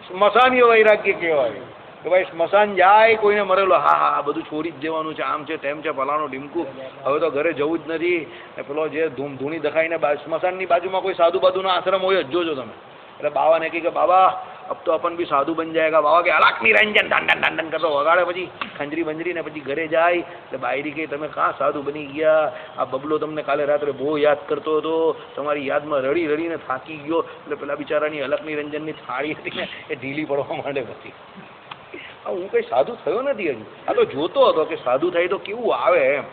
સ્મશાનીય વૈરાગ્ય કહેવાય. કે ભાઈ સ્મશાન જાય, કોઈને મરેલો, હા હા બધું છોડી જ દેવાનું છે, આમ છે તેમ છે, ફલાણું ઢીમકું, હવે તો ઘરે જવું જ નથી. ને પેલો જે ધૂણી દખાઈને સ્મશાનની બાજુમાં કોઈ સાધુ બાધુનો આશ્રમ હોય જ, જોજો તમે. એટલે બાવાને કહે કે બાબા અબ તો अपन भी साधु बन जाएगा. बाबा के अलग निरंजन ढन ढन ढन ढन करतो વગાડે, પછી ખંજરી બંજરી ને પછી ઘરે જાય. એટલે બાયરી કે તમે કાં સાધુ બની ગયા? આ બબલો તમને કાલે રાત્રે બહુ યાદ કરતો હતો, તમારી યાદમાં રડી રડીને થાકી ગયો. એટલે પેલા બિચારાની અલગ નિરંજનની થાળી હતી ને એ ઢીલી પડવા માંડે. પછી હું કઈ સાધુ થયો નથી હજુ, આ તો જોતો હતો કે સાધુ થાય તો કેવું આવે એમ.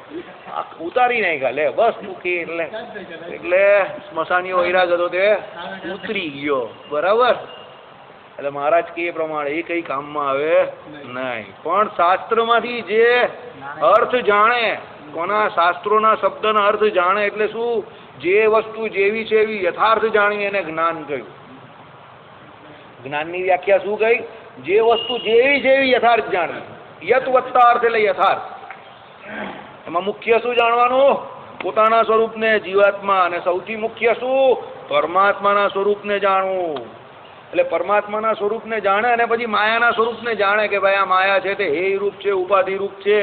આ ઉતારી નાખ્યા લે બસ તું કે. એટલે સ્મશાનીયો વૈરાગ હતો તે ઉતરી ગયો, બરાબર. એટલે મહારાજ કે એ પ્રમાણે એ કઈ કામમાં આવે નહીં. પણ શાસ્ત્રમાંથી જે અર્થ જાણે, કોના શાસ્ત્રોના શબ્દના અર્થ જાણે, એટલે શું? જે વસ્તુ જેવી છે એવી યથાર્થ જાણી એને જ્ઞાન કહ્યું. જ્ઞાનની વ્યાખ્યા શું કહી? જે વસ્તુ જેવી છે એવી યથાર્થ જાણવી. યત વત્તા અર્થ એટલે યથાર્થ. એમાં મુખ્ય શું જાણવાનું? પોતાના સ્વરૂપને, જીવાત્મા. અને સૌથી મુખ્ય શું? પરમાત્માના સ્વરૂપને જાણવું. એટલે પરમાત્માના સ્વરૂપને જાણે અને પછી માયાના સ્વરૂપને જાણે કે ભાઈ આ માયા છે તે હે રૂપ છે, ઉપાધિ રૂપ છે,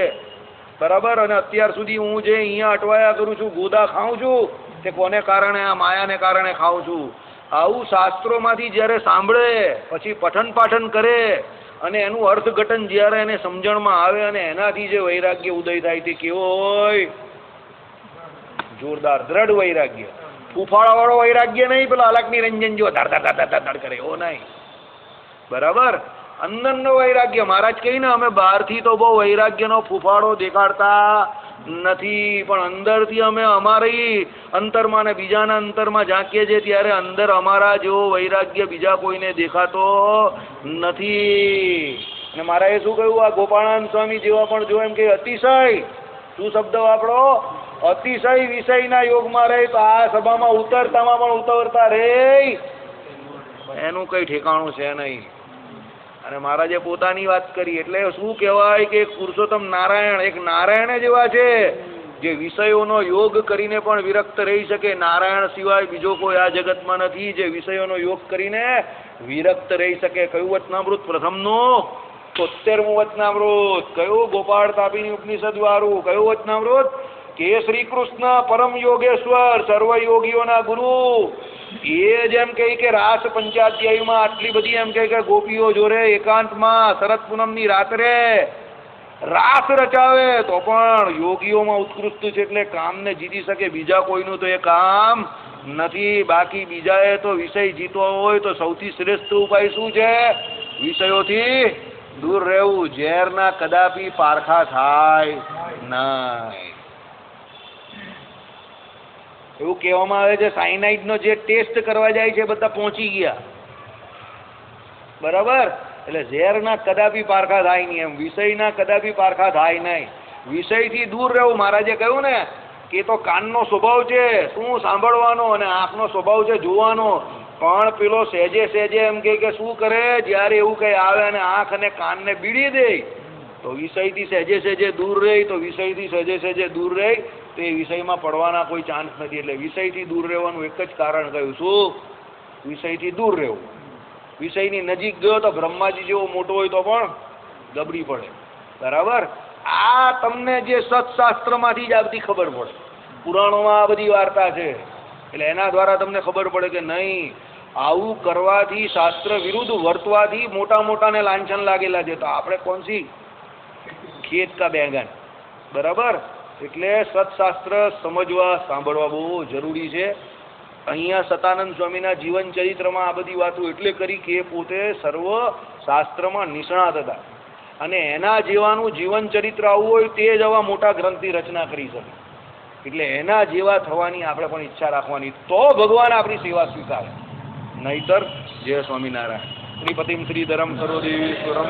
બરાબર. અને અત્યાર સુધી હું જે અહીંયા અટવાયા કરું છું, ગોદા ખાઉં છું, તે કોને કારણે? આ માયાને કારણે ખાઉં છું. આવું શાસ્ત્રોમાંથી જ્યારે સાંભળે, પછી પઠન પાઠન કરે અને એનું અર્થઘટન જ્યારે એને સમજણમાં આવે અને એનાથી જે વૈરાગ્ય ઉદય થાય તે કેવો હોય? જોરદાર દ્રઢ વૈરાગ્ય. ફૂફાળા વાળો વૈરાગ્ય નહીં, પેલો અલગ નિરંજન જો ધડ ધડ ધડ ધડ કરે એવો નહીં, બરાબર. અંદરનો વૈરાગ્ય. મહારાજ કહીને અમે બહારથી તો બહુ વૈરાગ્યનો ફૂફાળો દેખાડતા નથી, પણ અંદરથી અમે અમારી અંતરમાં ને બીજાના અંતરમાં ઝાંકીએ છીએ ત્યારે અંદર અમારા જેવો વૈરાગ્ય બીજા કોઈને દેખાતો નથી. અને મહારાજે શું કહ્યું? આ ગોપાળાનંદ સ્વામી જેવા પણ જો એમ કે અતિશય, શું શબ્દ વાપરો? અતિશય વિષયના યોગમાં રહે તો આ સભામાં ઉતરતામાં પણ ઉતરતા રે, એનું કઈ ઠેકાણું છે નહીં. અને મહારાજે પોતાની વાત કરી. એટલે શું કહેવાય કે પુરુષોત્તમ નારાયણ એક નારાયણ જ એવા છે જે વિષયોનો યોગ કરીને પણ વિરક્ત રહી શકે. નારાયણ સિવાય બીજો કોઈ આ જગતમાં નથી જે વિષયોનો યોગ કરીને વિરક્ત રહી શકે. કયું વચનામૃત? પ્રથમનું 73મું વચનામૃત. કયું? ગોપાળ તાપીની ઉપનિષદ વાળું. કયું વચનામૃત? કે શ્રી કૃષ્ણ પરમ યોગેશ્વર, સર્વ યોગીઓના ગુરુ. એ જેમ કહે કે રાસ પંચાધ્યાયમાં આટલી બધી એમ કહે કે ગોપીઓ જોડે એકાંતમાં શરદ પૂનમની રાત્રે રાસ રચાવે તો પણ યોગીઓમાં ઉત્કૃષ્ટ છે. એટલે કામને જીતી શકે, બીજા કોઈનું તો એ કામ નથી. બાકી બીજાએ તો વિષય જીતવો હોય તો સૌથી શ્રેષ્ઠ ઉપાય શું છે? વિષયોથી દૂર રહેવું. ઝેરના કદાપી પારખા થાય નહીં. એવું કહેવામાં આવે છે સાયનાઇડનો જે ટેસ્ટ કરવા જાય છે બધા પહોંચી ગયા, બરાબર. એટલે ઝેરના કદાપી પારખા થાય નહીં, એમ વિષયના કદાપી પારખા થાય નહીં. વિષયથી દૂર રહેવું. મહારાજે કહ્યું ને કે તો કાનનો સ્વભાવ છે શું? સાંભળવાનો. અને આંખનો સ્વભાવ છે જોવાનો. પણ પેલો સહેજે સહેજે એમ કે શું કરે? જ્યારે એવું કંઈ આવે અને આંખ અને કાનને બીડી દે તો વિષયથી સહેજે સહેજે દૂર રહે, તો વિષયથી સહેજે સહેજે દૂર રહે તો એ વિષયમાં પડવાના કોઈ ચાન્સ નથી. એટલે વિષયથી દૂર રહેવાનું એક જ કારણ કહ્યું. શું? વિષયથી દૂર રહેવું. વિષયની નજીક ગયો તો બ્રહ્માજી જેવો મોટો હોય તો પણ ગબડી પડે, બરાબર. આ તમને જે સત્શાસ્ત્રમાંથી જ આવતી ખબર પડે. પુરાણોમાં આ બધી વાર્તા છે, એટલે એના દ્વારા તમને ખબર પડે કે નહીં, આવું કરવાથી, શાસ્ત્ર વિરુદ્ધ વર્તવાથી મોટા મોટાને લાંછન લાગેલા છે. તો આપણે કોણસી ખેત કા બેંગન. બરાબર. એટલે સત્શાસ્ત્ર સમજવા સાંભળવા બહુ જરૂરી છે. અહીંયા સતાનંદ સ્વામીના જીવન ચરિત્રમાં આ બધી વાતો એટલે કરી કે એ પોતે સર્વ શાસ્ત્રમાં નિષ્ણાત હતા અને એના જેવાનું જીવન ચરિત્ર આવવું હોય તે જ આવા મોટા ગ્રંથની રચના કરી શકે. એટલે એના જેવા થવાની આપણે પણ ઈચ્છા રાખવાની, તો ભગવાન આપણી સેવા સ્વીકારે. નહીતર જય સ્વામિનારાયણ. શ્રીપતિમ શ્રીધરમ સર્વદેવીશ્વરમ